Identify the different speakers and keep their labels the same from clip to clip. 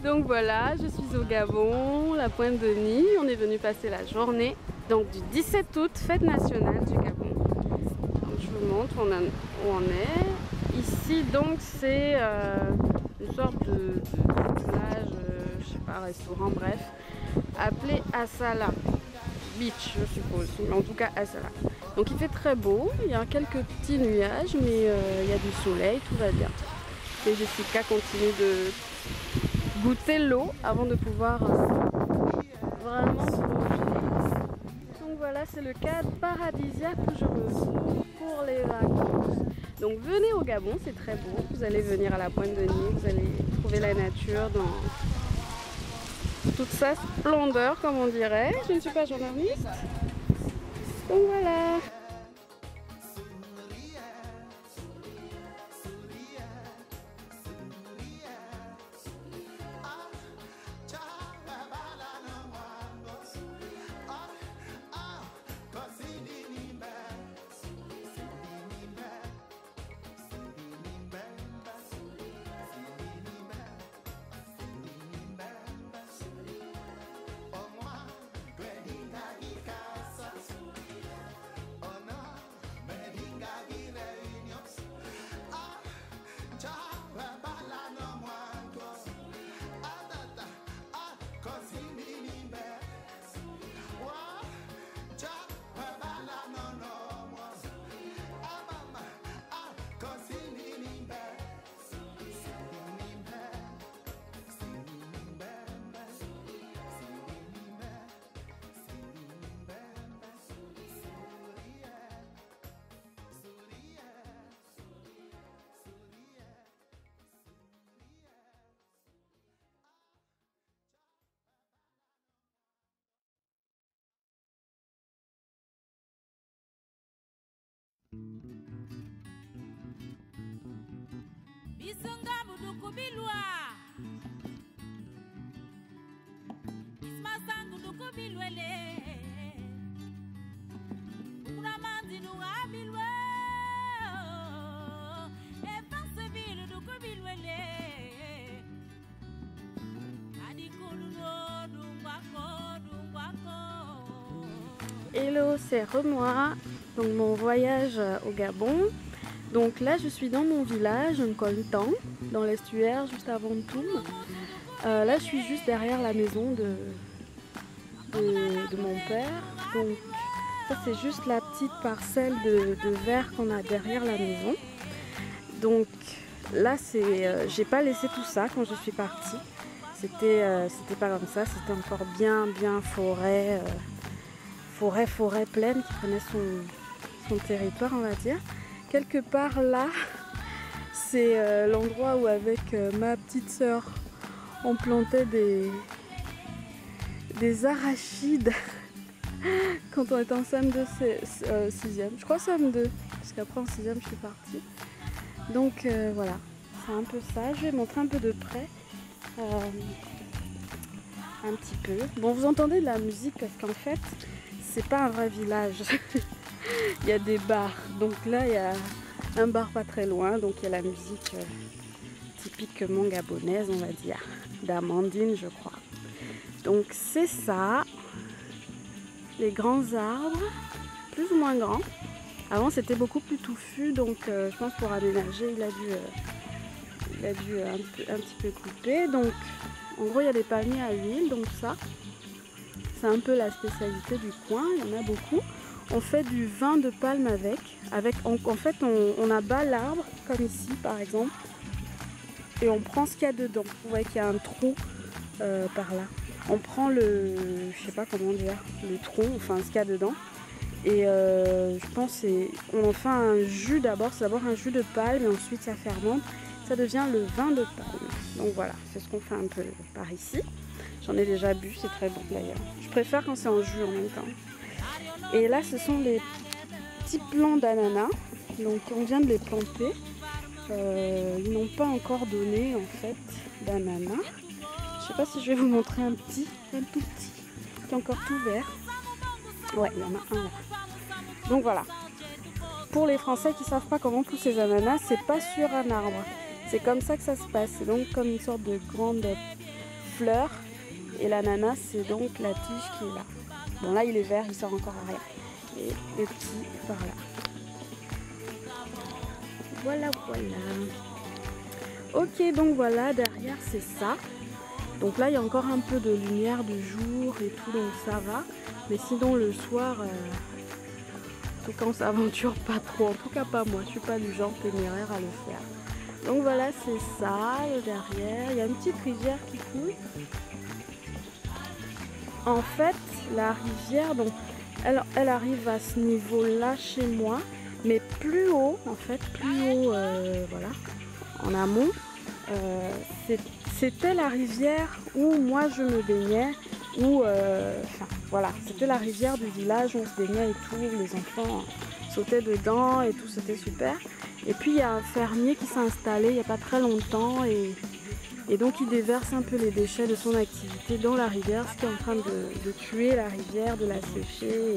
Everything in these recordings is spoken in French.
Speaker 1: Donc voilà, je suis au Gabon, la Pointe-Denis. On est venu passer la journée donc du 17 août, fête nationale du Gabon. Donc, je vous montre où on est. Ici donc c'est une sorte de plage, je sais pas, restaurant, bref, appelé Asala Beach, je suppose, mais en tout cas Asala. Donc il fait très beau, il y a quelques petits nuages, mais il y a du soleil, tout va bien. Et Jessica continue de goûter l'eau avant de pouvoir vraiment plonger. Donc voilà, c'est le cadre paradisiaque que je retrouve pour les vacances. Donc venez au Gabon, c'est très beau. Vous allez venir à la Pointe-Denis, vous allez trouver la nature dans toute sa splendeur, comme on dirait. Je ne suis pas journaliste. Donc voilà.
Speaker 2: Bisonga muduku bilwa Ismasa muduku bilwele Uramandi nuwa bilwa Efanse bilu duku bilwele Adikuluno dungwako
Speaker 1: Hello, c'est Remois. Donc mon voyage au Gabon. Donc là je suis dans mon village, Nkoltan, dans l'estuaire, juste avant Toum. Là je suis juste derrière la maison de mon père. Donc ça c'est juste la petite parcelle de verre qu'on a derrière la maison. Donc là c'est, j'ai pas laissé tout ça quand je suis partie. C'était pas comme ça, c'était encore bien forêt, forêt pleine qui prenait son territoire, on va dire. Quelque part là, c'est l'endroit où avec ma petite sœur, on plantait des arachides quand on était en CM2, 6e. Je crois CM2, parce qu'après en 6e je suis partie. Donc voilà, c'est un peu ça. Je vais montrer un peu de près. Un petit peu. Bon, vous entendez de la musique parce qu'en fait, c'est pas un vrai village. Il y a des bars. Donc là, il y a un bar pas très loin. Donc il y a la musique typiquement gabonaise, on va dire. D'Amandine, je crois. Donc c'est ça. Les grands arbres, plus ou moins grands. Avant, c'était beaucoup plus touffu. Donc je pense pour aménager, il a dû un petit peu couper. Donc en gros, il y a des palmiers à huile. Donc ça, c'est un peu la spécialité du coin. Il y en a beaucoup. On fait du vin de palme avec en fait on abat l'arbre comme ici par exemple et on prend ce qu'il y a dedans. Vous voyez qu'il y a un trou par là. On prend je sais pas comment dire, le tronc, enfin ce qu'il y a dedans et je pense on en fait un jus d'abord, c'est d'abord un jus de palme et ensuite ça fermente, ça devient le vin de palme. Donc voilà, c'est ce qu'on fait un peu par ici. J'en ai déjà bu, c'est très bon d'ailleurs. Je préfère quand c'est en jus en même temps. Et là, ce sont les petits plants d'ananas. Donc, on vient de les planter. Ils n'ont pas encore donné, en fait, d'ananas. Je ne sais pas si je vais vous montrer un tout petit, qui est encore tout vert. Ouais, il y en a un là. Donc voilà. Pour les Français qui ne savent pas comment poussent ces ananas, c'est pas sur un arbre. C'est comme ça que ça se passe. C'est donc comme une sorte de grande fleurs. Et l'ananas, c'est donc la tige qui est là. Bon, là, il est vert, il sort encore à rien. Et les petits par là. Voilà, voilà. Ok, donc voilà, derrière, c'est ça. Donc là, il y a encore un peu de lumière du jour et tout, donc ça va. Mais sinon, le soir, en tout cas, on s'aventure pas trop. En tout cas, pas moi. Je suis pas du genre téméraire à le faire. Donc voilà, c'est ça, le derrière. Il y a une petite rivière qui coule. En fait, la rivière, donc, elle arrive à ce niveau-là chez moi, mais plus haut, en fait, plus haut, voilà, en amont. C'était la rivière où moi je me baignais, où, enfin, voilà, c'était la rivière du village où on se baignait et tout, les enfants sautaient dedans et tout, c'était super. Et puis il y a un fermier qui s'est installé il n'y a pas très longtemps et donc il déverse un peu les déchets de son activité dans la rivière, ce qui est en train de tuer la rivière, de la sécher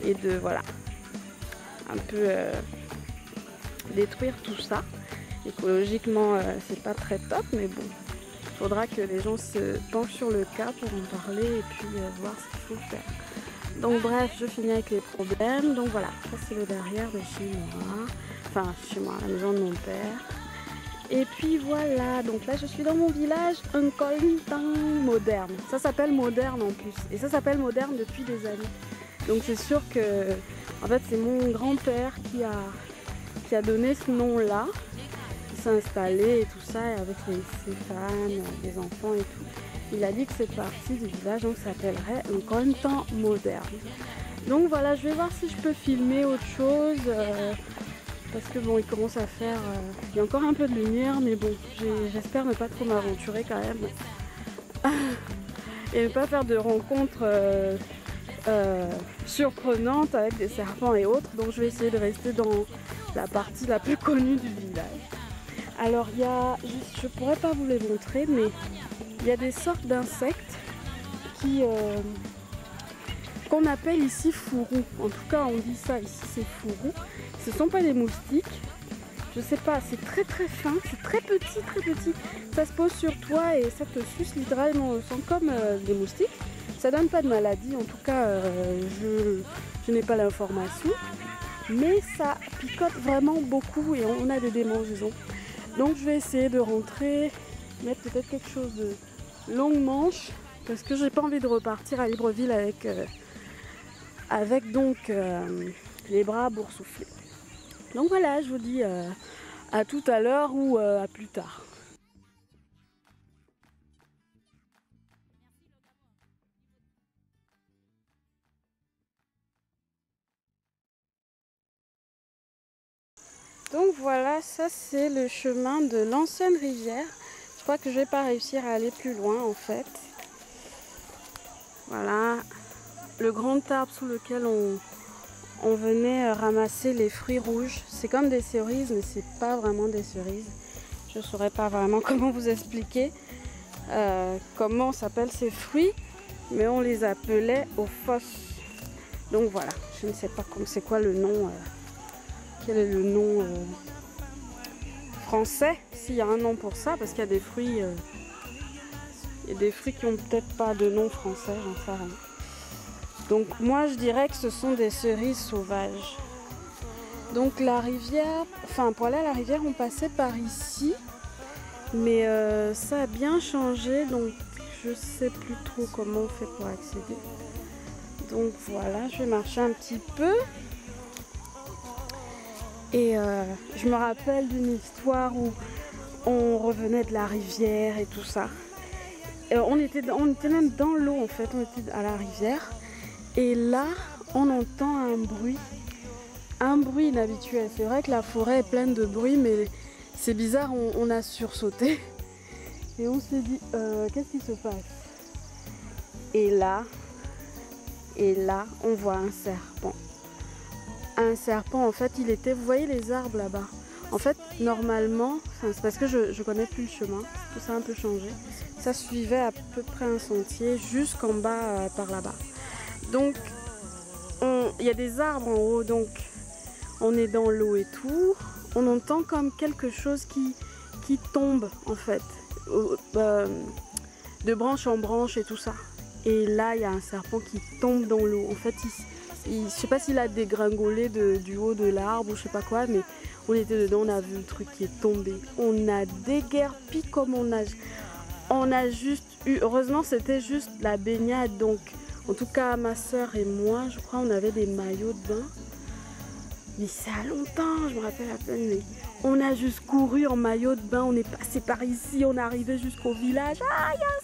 Speaker 1: et de, voilà, un peu détruire tout ça. Écologiquement, c'est pas très top, mais bon, il faudra que les gens se penchent sur le cas pour en parler et puis voir ce qu'il faut faire. Donc bref, je finis avec les problèmes. Donc voilà, ça c'est le derrière de chez moi. Enfin, chez moi, la maison de mon père. Et puis voilà, donc là je suis dans mon village, un Colintan moderne. Ça s'appelle moderne en plus. Et ça s'appelle moderne depuis des années. Donc c'est sûr que, en fait, c'est mon grand-père qui a donné ce nom-là. Il s'est installé et tout ça, et avec ses femmes, les enfants et tout. Il a dit que cette partie du village donc s'appellerait un Colintan moderne. Donc voilà, je vais voir si je peux filmer autre chose. Parce que bon, il commence à faire... il y a encore un peu de lumière, mais bon, j'espère ne pas trop m'aventurer quand même. Et ne pas faire de rencontres surprenantes avec des serpents et autres. Donc je vais essayer de rester dans la partie la plus connue du village. Alors il y a... je pourrais pas vous les montrer, mais il y a des sortes d'insectes qui... qu'on appelle ici fourrous. En tout cas, on dit ça ici, c'est fourrous. Ce ne sont pas des moustiques. Je sais pas, c'est très très fin, c'est très petit, très petit. Ça se pose sur toi et ça te suce littéralement au sang comme des moustiques. Ça donne pas de maladie, en tout cas, je n'ai pas l'information. Mais ça picote vraiment beaucoup et on a des démangeaisons. Donc je vais essayer de rentrer, mettre peut-être quelque chose de longue manche, parce que j'ai pas envie de repartir à Libreville avec donc les bras boursouflés. Donc voilà, je vous dis à tout à l'heure ou à plus tard. Donc voilà, ça c'est le chemin de l'ancienne rivière. Je crois que je vais pas réussir à aller plus loin en fait. Voilà, le grand arbre sous lequel on venait ramasser les fruits rouges. C'est comme des cerises, mais c'est pas vraiment des cerises. Je ne saurais pas vraiment comment vous expliquer comment s'appellent ces fruits, mais on les appelait aux fosses. Donc voilà, je ne sais pas c'est quoi le nom. Quel est le nom français, s'il y a un nom pour ça, parce qu'il y a des fruits, qui n'ont peut-être pas de nom français, j'en sais rien. Donc moi je dirais que ce sont des cerises sauvages. Donc la rivière, enfin pour aller à la rivière on passait par ici, mais ça a bien changé, donc je sais plus trop comment on fait pour accéder. Donc voilà, je vais marcher un petit peu. Et je me rappelle d'une histoire où on revenait de la rivière et tout ça. Et on était même dans l'eau en fait, on était à la rivière. Et là, on entend un bruit inhabituel. C'est vrai que la forêt est pleine de bruit, mais c'est bizarre, on a sursauté. Et on s'est dit, qu'est-ce qui se passe? Et là, on voit un serpent. Un serpent, en fait, il était... Vous voyez les arbres là-bas? En fait, normalement, c'est parce que je connais plus le chemin, tout ça a un peu changé. Ça suivait à peu près un sentier jusqu'en bas, par là-bas. Donc, il y a des arbres en haut, donc on est dans l'eau et tout. On entend comme quelque chose qui tombe, en fait. de branche en branche et tout ça. Et là, il y a un serpent qui tombe dans l'eau. En fait, je sais pas s'il a dégringolé du haut de l'arbre ou je sais pas quoi, mais on était dedans, on a vu le truc qui est tombé. On a déguerpi comme on a juste eu, heureusement c'était juste la baignade, donc en tout cas ma soeur et moi, je crois on avait des maillots de bain. Mais c'est à longtemps, je me rappelle à peine, mais on a juste couru en maillot de bain, on est passé par ici, on est arrivé jusqu'au village. Ah, il y a un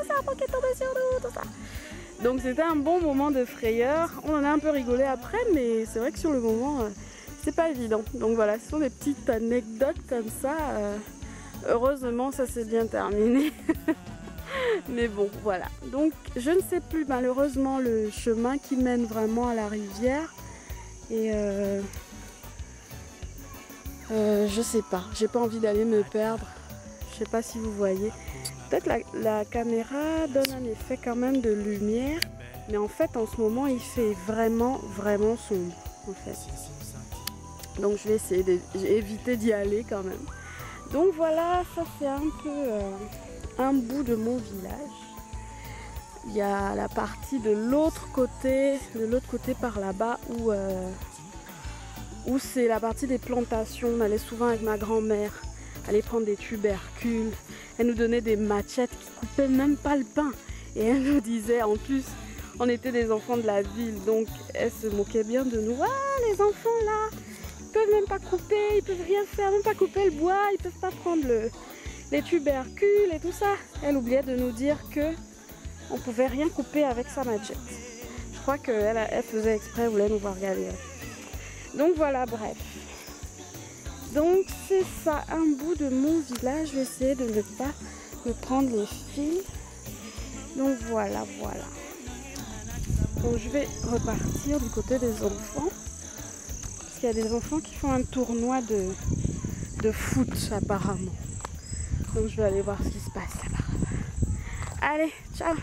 Speaker 1: serpent qui est tombé sur nous, tout ça. Donc c'était un bon moment de frayeur. On en a un peu rigolé après, mais c'est vrai que sur le moment, c'est pas évident. Donc voilà, ce sont des petites anecdotes comme ça. Heureusement, ça s'est bien terminé. Mais bon, voilà. Donc je ne sais plus malheureusement le chemin qui mène vraiment à la rivière. Et je sais pas, j'ai pas envie d'aller me perdre. Je sais pas si vous voyez. Peut-être la caméra donne un effet quand même de lumière. Mais en fait, en ce moment, il fait vraiment, vraiment sombre. En fait. Donc je vais essayer d'éviter d'y aller quand même. Donc voilà, ça c'est un peu un bout de mon village. Il y a la partie de l'autre côté par là-bas où c'est la partie des plantations. On allait souvent avec ma grand-mère aller prendre des tubercules. Elle nous donnait des machettes qui coupaient même pas le pain. Et elle nous disait, en plus, on était des enfants de la ville, donc elle se moquait bien de nous. Ah, les enfants là, ils peuvent même pas couper, ils peuvent rien faire, même pas couper le bois, ils peuvent pas prendre les tubercules et tout ça. Elle oubliait de nous dire que on pouvait rien couper avec sa machette. Je crois qu'elle faisait exprès, elle voulait nous voir galérer. Donc voilà, bref. Donc c'est ça, un bout de mon village. Je vais essayer de ne pas me prendre les fils. Donc voilà. Donc je vais repartir du côté des enfants. Parce qu'il y a des enfants qui font un tournoi de foot apparemment. Donc je vais aller voir ce qui se passe là-bas. Allez, ciao!